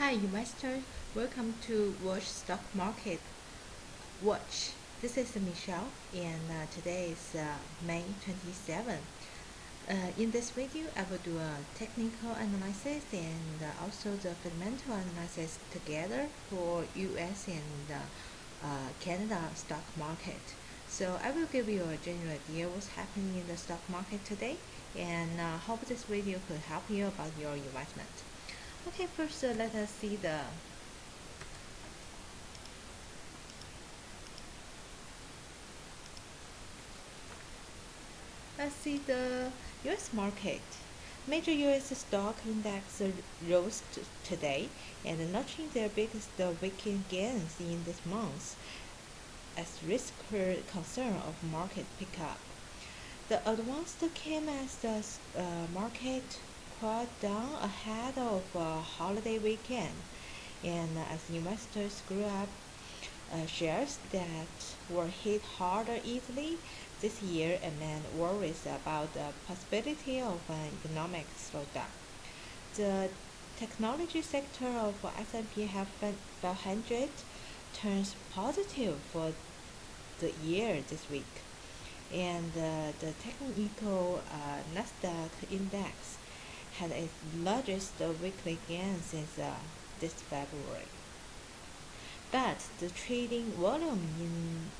Hi investors, welcome to Watch Stock Market Watch. This is Michelle and today is May 27. In this video, I will do a technical analysis and also the fundamental analysis together for US and Canada stock market. So I will give you a general idea what's happening in the stock market today and hope this video could help you about your investment. Okay, first let us see the US market. Major US stock index rose today and notching their biggest weekend gains in this month as risk concern of market pickup. The advance came as the market cooled down ahead of a holiday weekend, and as investors grew up shares that were hit harder easily this year amid worries about the possibility of an economic slowdown. The technology sector of S&P 500 turns positive for the year this week, and the technical Nasdaq index had its largest weekly gain since this February. But the trading volume in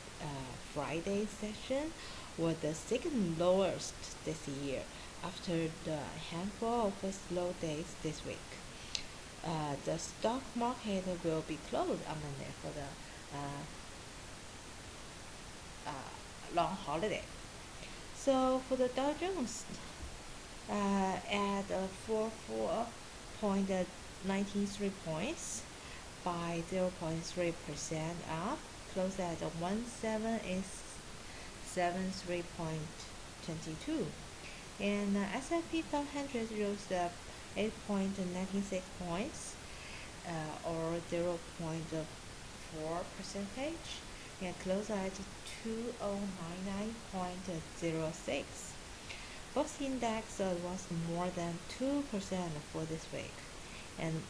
Friday session was the second lowest this year after the handful of slow days this week. The stock market will be closed on Monday for the long holiday. So for the Dow Jones, at 44.93 points by 0.3% up, closed at 1773.22, and S&P 500 rose up 8.96 points, or 0.4 percentage, and closed at 2099.06. Both index was more than 2% for this week, and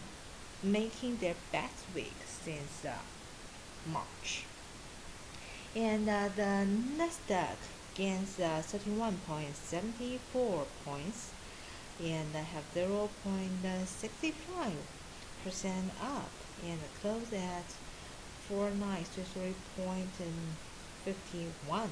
making their best week since March. And the Nasdaq gains 31.74 points and have 0.65% up and close at 4933.51.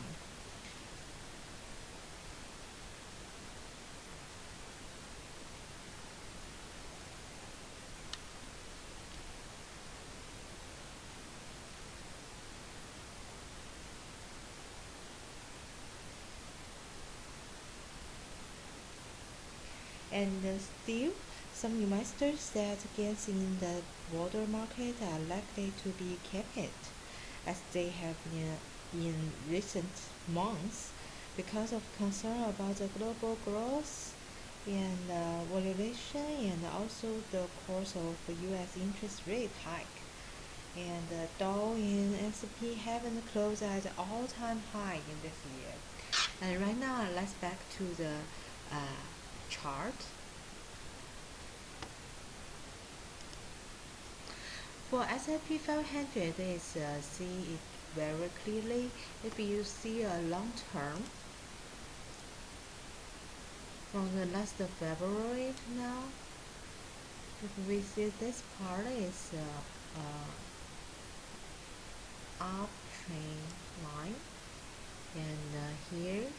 And still, some investors said gains in the broader market are likely to be kept, as they have in recent months, because of concern about the global growth and valuation, and also the course of U.S. interest rate hike. And Dow and S&P haven't closed at all-time high in this year. And right now, let's back to the chart. For S&P 500, is see it very clearly. If you see a long term from the last February to now, if we see this part is uptrend line, and here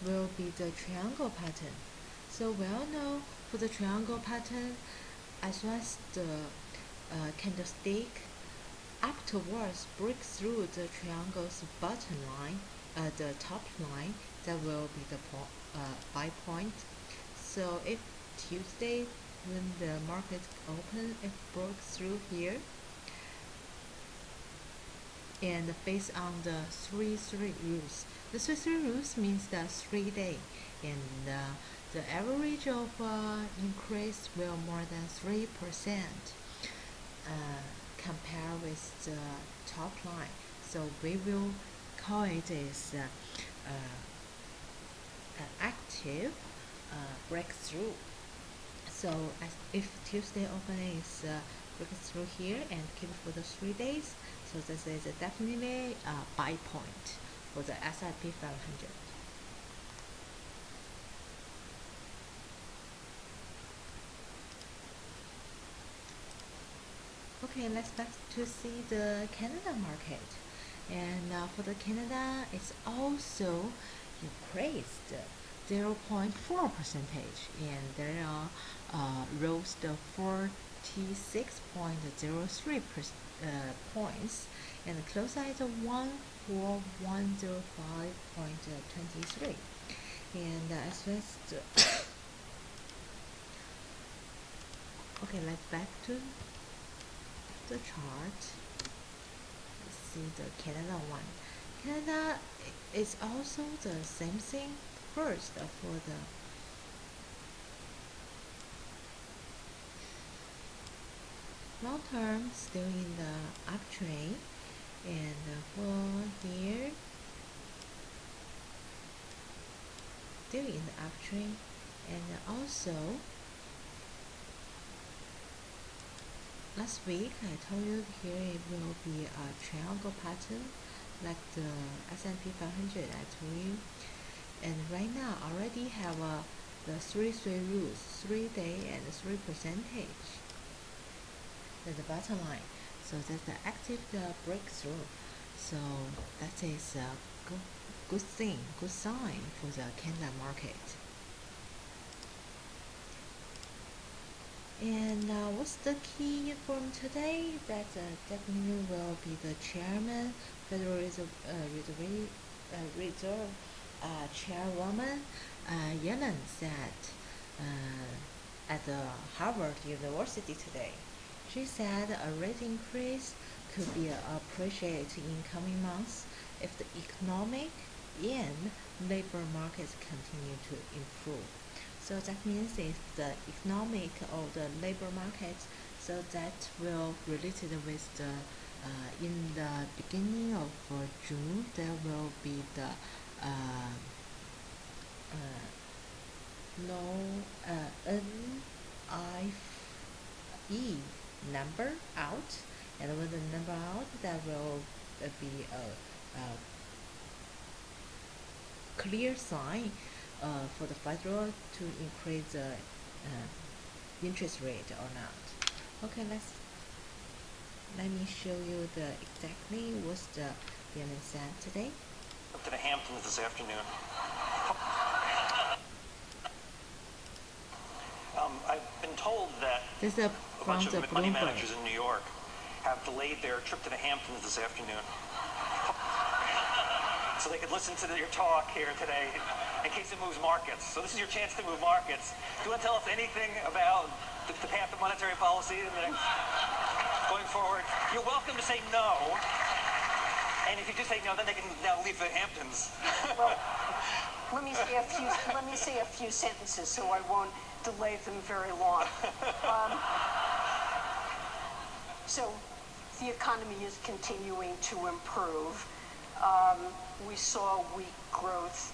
will be the triangle pattern. So we all know for the triangle pattern, as well as the candlestick afterwards break through the triangle's bottom line, the top line, that will be the buy point. So if Tuesday, when the market open, it broke through here, and based on the 3-3 rules. The 3-3 rules means the 3 day, and the average of increase will more than 3% compare with the top line. So we will call it as active breakthrough. So if Tuesday opening is breakthrough here and keep for the 3 days, so this is definitely a buy point for the S&P 500. Okay, let's back to see the Canada market. And for the Canada, it's also increased 0.4 percentage, and there are rose the 46.03 points, and the close at 14105.23. And as well as okay, let's back to the chart. Let's see the Canada one. Canada is also the same thing. First, for the long term, still in the uptrend, and for here, still in the uptrend, and also last week I told you here it will be a triangle pattern like the S&P 500 I told you, and right now already have the three rules, 3 day and 3 percentage. That's the bottom line. So that's the active breakthrough. So that is a good thing, good sign for the Canada market. And what's the key from today? That definitely will be the chairman, Federal Reserve Chairwoman Yellen said at the Harvard University today. She said a rate increase could be appreciated in coming months if the economic and labor markets continue to improve. So that means if the economic or the labor market, so that will related with the in the beginning of June there will be the no NIE number out, and when the number out, that will be a clear sign for the federal to increase the interest rate or not. Okay, let me show you the exactly what's the Yellen said today. Up to the Hamptons this afternoon. I've been told that This is a bunch of money Bloomberg. managers in New York have delayed their trip to the Hamptons this afternoon, so they could listen to your talk here today in case it moves markets. So this is your chance to move markets. Do you want to tell us anything about the path of monetary policy going forward? You're welcome to say no. And if you do say no, then they can now leave the Hamptons. Well, let me say a few sentences so I won't delay them very long. So the economy is continuing to improve. We saw weak growth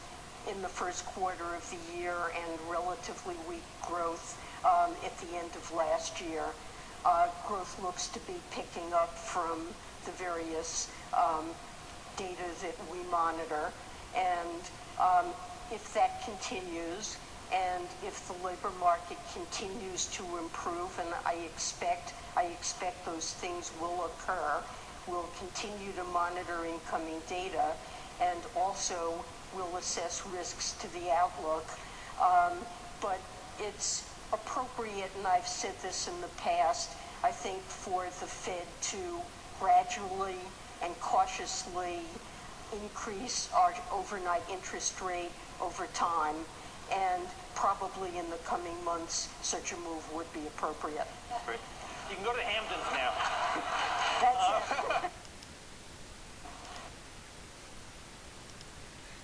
in the first quarter of the year and relatively weak growth at the end of last year. Growth looks to be picking up from the various data that we monitor, and if that continues, and if the labor market continues to improve, and I expect those things will occur, we'll continue to monitor incoming data, and also we'll assess risks to the outlook. But it's appropriate, and I've said this in the past, I think for the Fed to gradually and cautiously increase our overnight interest rate over time, and probably in the coming months such a move would be appropriate. Great. You can go to the Hamptons now. That's it.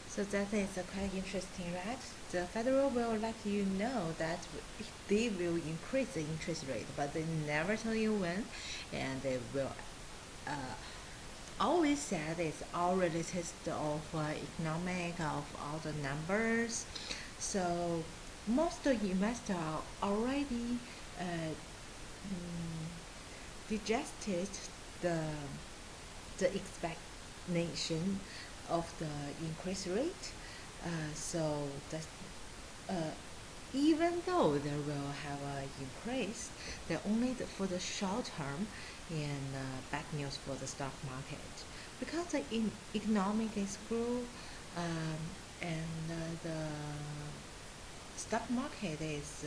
So that is quite interesting, right? The Federal will let you know that they will increase the interest rate, but they never tell you when, and they will always said it's all related of economic, of all the numbers. So most investors are already uh, digested the expectation of the increase rate. So that uh, even though there will have a increase, they're only for the short term and bad news for the stock market because the economic is grow and the stock market is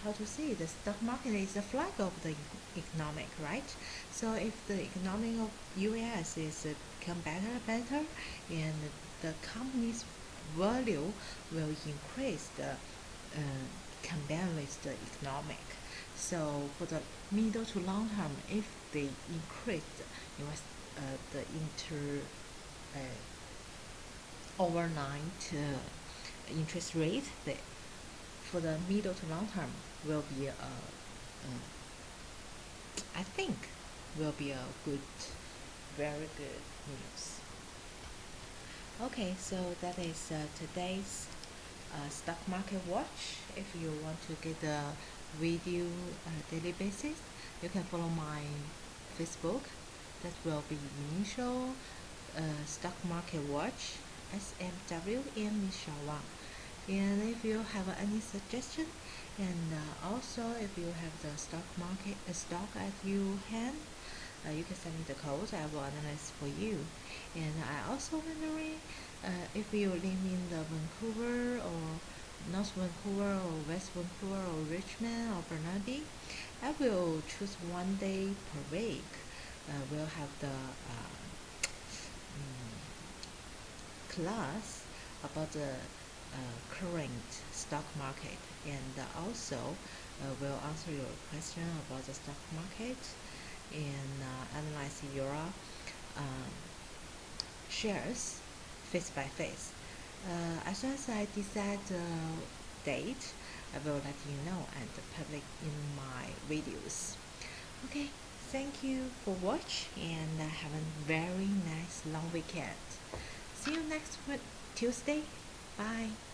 how to say, the stock market is the flag of the economic, right? So if the economic of US is become better, and the company's value will increase the combined with the economic. So for the middle to long term, if they increase the US the inter overnight interest rate, for the middle to long term will be I think will be a good, very good news. Okay, so that is today's stock market watch. If you want to get the video daily basis, you can follow my Facebook. That will be initial stock market watch SMW and Michelle Wang. And if you have any suggestion, and also if you have the stock market stock at your hand, you can send me the code. I will analyze for you. And I also wondering if you live in the Vancouver or North Vancouver or West Vancouver or Richmond or Burnaby, I will choose one day per week. We'll have the class about the current stock market, and also will answer your question about the stock market and analyze your um, shares face by face. As soon as I decide the date, I will let you know and public in my videos. Okay, thank you for watch and have a very nice long weekend. See you next Tuesday. Bye.